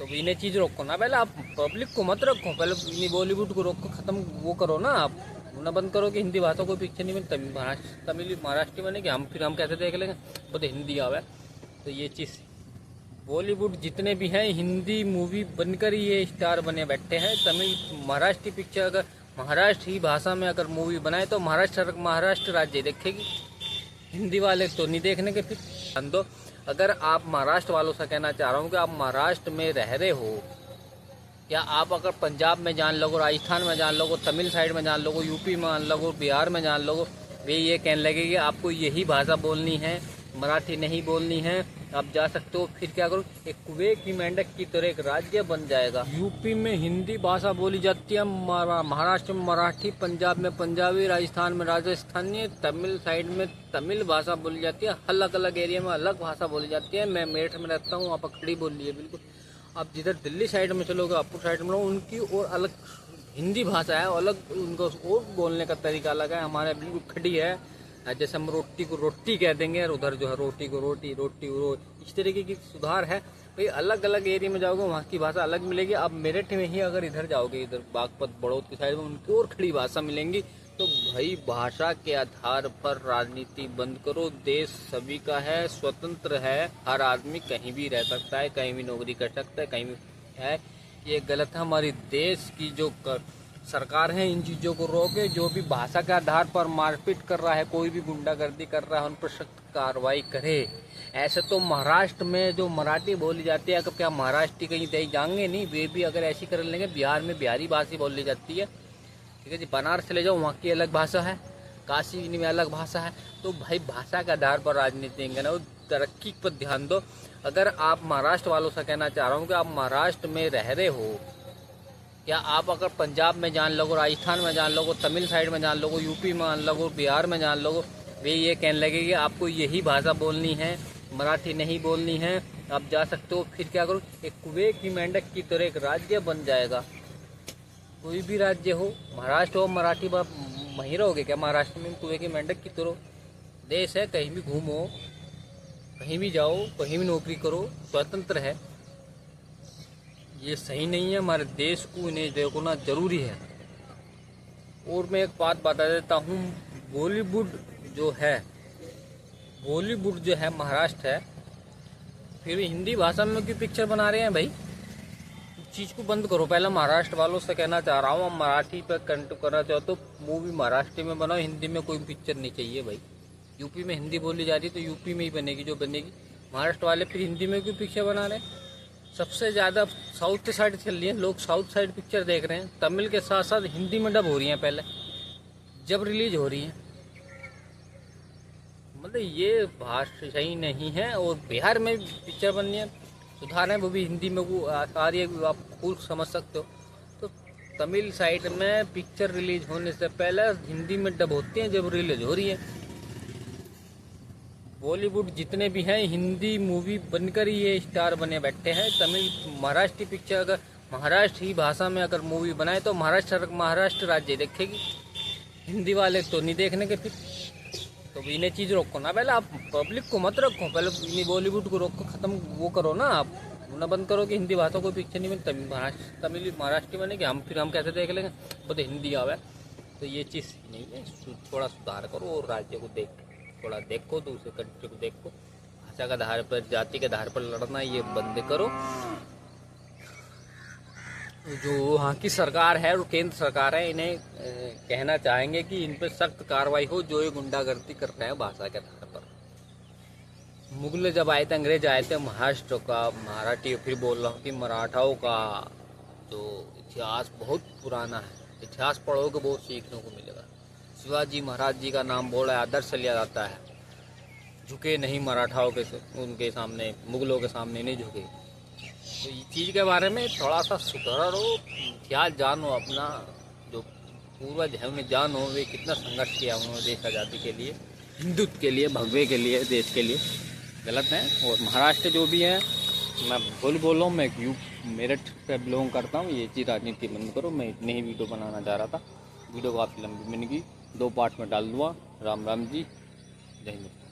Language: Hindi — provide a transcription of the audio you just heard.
तो इन्हें चीज़ रोको ना, पहले आप पब्लिक को मत रखो, पहले इन्हीं बॉलीवुड को रोको, ख़त्म वो करो ना आप। ना बंद करो कि हिंदी भाषा कोई पिक्चर नहीं बनी, तमिल महाराष्ट्र बनेगी, हम कैसे देख लेंगे, वो तो हिंदी आवे। तो ये चीज़ बॉलीवुड जितने भी हैं हिंदी मूवी बनकर ही ये स्टार बने बैठे हैं। तमिल महाराष्ट्र पिक्चर अगर महाराष्ट्र ही भाषा में अगर मूवी बनाए तो महाराष्ट्र राज्य देखेगी, हिंदी वाले तो नहीं देखने के। फिर दो, अगर आप महाराष्ट्र वालों से कहना चाह रहा हूँ कि आप महाराष्ट्र में रह रहे हो, या आप अगर पंजाब में जान लोगो, राजस्थान में जान लोगो, तमिल साइड में जान लोगो, यूपी में जान लोगो, बिहार में जान लोगो, वे ये कहने लगे कि आपको यही भाषा बोलनी है, मराठी नहीं बोलनी है, आप जा सकते हो। फिर क्या करो, एक कुएं की मेंढक की तरह एक राज्य बन जाएगा। यूपी में हिंदी भाषा बोली जाती है, महाराष्ट्र में मराठी, पंजाब में पंजाबी, राजस्थान में राजस्थानी, तमिल साइड में तमिल भाषा बोली जाती है। अलग अलग एरिया में अलग भाषा बोली जाती है। मैं मेरठ में रहता हूँ, वहाँ पर खड़ी बोली है बिल्कुल। आप जिधर दिल्ली साइड में चलोगे, अपर साइड में, उनकी और अलग हिंदी भाषा है, अलग उनको और बोलने का तरीका अलग है। हमारे बिल्कुल खड़ी है, जैसे हम रोटी को रोटी कह देंगे और उधर जो है रोटी को रोटी, रोटी रो, इस तरीके की सुधार है भाई। अलग अलग एरिया में जाओगे वहाँ की भाषा अलग मिलेगी। अब मेरठ में ही अगर इधर जाओगे, इधर बागपत बड़ौद की साइड में, उनकी और खड़ी भाषा मिलेंगी। तो भाई भाषा के आधार पर राजनीति बंद करो। देश सभी का है, स्वतंत्र है, हर आदमी कहीं भी रह सकता है, कहीं भी नौकरी कर सकता है, कहीं भी है। ये गलत है। हमारी देश की जो सरकार है इन चीज़ों को रोके। जो भी भाषा के आधार पर मारपीट कर रहा है, कोई भी गुंडागर्दी कर रहा है, उन पर सख्त कार्रवाई करे। ऐसे तो महाराष्ट्र में जो मराठी बोली जाती है, क्या महाराष्ट्र कहीं दे जाएंगे नहीं, वे भी अगर ऐसी कर लेंगे। बिहार में बिहारी भाषा बोली जाती है, ठीक है जी। बनारस चले जाओ, वहाँ की अलग भाषा है, काशी में अलग भाषा है। तो भाई भाषा के आधार पर राजनीति ना, वो तरक्की पर ध्यान दो। अगर आप महाराष्ट्र वालों से कहना चाह रहा हूँ कि आप महाराष्ट्र में रह रहे हो, या आप अगर पंजाब में जान लोगो, राजस्थान में जान लोगो, तमिल साइड में जान लोगो, यूपी में जान लोगो, बिहार में जान लोगो, वे ये कहने लगे कि आपको यही भाषा बोलनी है, मराठी नहीं बोलनी है, आप जा सकते हो। फिर क्या करो, एक कुएं की मेंढक की तरह एक राज्य बन जाएगा। कोई भी राज्य हो, महाराष्ट्र हो, मराठी वहीं रहोगे क्या? महाराष्ट्र में कुएं की मेंढक की तरह देश है, कहीं भी घूमो, कहीं भी जाओ, कहीं भी नौकरी करो, स्वतंत्र है। ये सही नहीं है। हमारे देश को इन्हें देखना जरूरी है। और मैं एक बात बता देता हूँ, बॉलीवुड जो है महाराष्ट्र है, फिर हिंदी भाषा में क्यों पिक्चर बना रहे हैं भाई? चीज़ को बंद करो। पहले महाराष्ट्र वालों से कहना चाह रहा हूँ, मराठी पर कंटेंट करना चाहो तो मूवी महाराष्ट्र में बनाओ, हिंदी में कोई पिक्चर नहीं चाहिए भाई। यूपी में हिंदी बोली जा रही है तो यूपी में ही बनेगी जो बनेगी। महाराष्ट्र वाले फिर हिंदी में क्यों पिक्चर बना रहे हैं? सबसे ज़्यादा साउथ साइड चल रही है, लोग साउथ साइड पिक्चर देख रहे हैं। तमिल के साथ साथ हिंदी में डब हो रही हैं, पहले जब रिलीज हो रही हैं। मतलब ये भाषा सही नहीं है। और बिहार में पिक्चर बननी है, सुधार है, वो भी हिंदी में वो आ रही है, आप खुद समझ सकते हो। तो तमिल साइड में पिक्चर रिलीज होने से पहले हिंदी में डब होती हैं जब रिलीज हो रही है। बॉलीवुड जितने भी हैं हिंदी मूवी बनकर ही ये स्टार बने बैठे हैं। तमिल महाराष्ट्र पिक्चर अगर महाराष्ट्र ही भाषा में अगर मूवी बनाए तो महाराष्ट्र राज्य देखेगी, हिंदी वाले तो नहीं देखने के। फिर तो इन्हें चीज़ रोको ना, पहले आप पब्लिक को मत रखो, पहले इन्हीं बॉलीवुड को रोको, ख़त्म वो करो ना आप। ना बंद करो कि हिंदी भाषा कोई पिक्चर नहीं बनी, तमिल महाराष्ट्र बनेगी, हम कैसे देख लेंगे, वो तो हिंदी आवे। तो ये चीज़ नहीं है, थोड़ा सुधार करो और राज्य को थोड़ा देखो, दूसरे कंट्री को देखो। भाषा के आधार पर, जाति के आधार पर लड़ना ये बंद करो। जो वहाँ की सरकार है और केंद्र सरकार है, इन्हें कहना चाहेंगे कि इन पर सख्त कार्रवाई हो जो ये गुंडागर्दी कर रहे हैं भाषा के आधार पर। मुगल जब आए थे, अंग्रेज आए थे, महाराष्ट्र का, मराठी फिर बोल रहा हूँ कि मराठाओं का जो इतिहास बहुत पुराना है। इतिहास पढ़ोगे बहुत सीखने को मिलेगा। शिवाजी महाराज जी का नाम बोला, आदर्श लिया जाता है। झुके नहीं मराठाओं के उनके सामने, मुगलों के सामने नहीं झुके। तो इस चीज़ के बारे में थोड़ा सा सुधारो, इतिहास जानो, अपना जो पूर्वज है उन्हें जानो, वे कितना संघर्ष किया उन्होंने देश आज़ादी के लिए, हिंदुत्व के लिए, भगवे के लिए, देश के लिए। गलत है। और महाराष्ट्र जो भी है, मैं बोल रहा हूँ, मैं मेरठ पे बिलोंग करता हूँ। ये चीज़ राजनीति बंद करो। मैं इतनी ही वीडियो बनाना चाह रहा था। वीडियो काफ़ी लंबी बनेगी, 2 पार्ट में डाल दूँगा। राम राम जी, जय हिंद।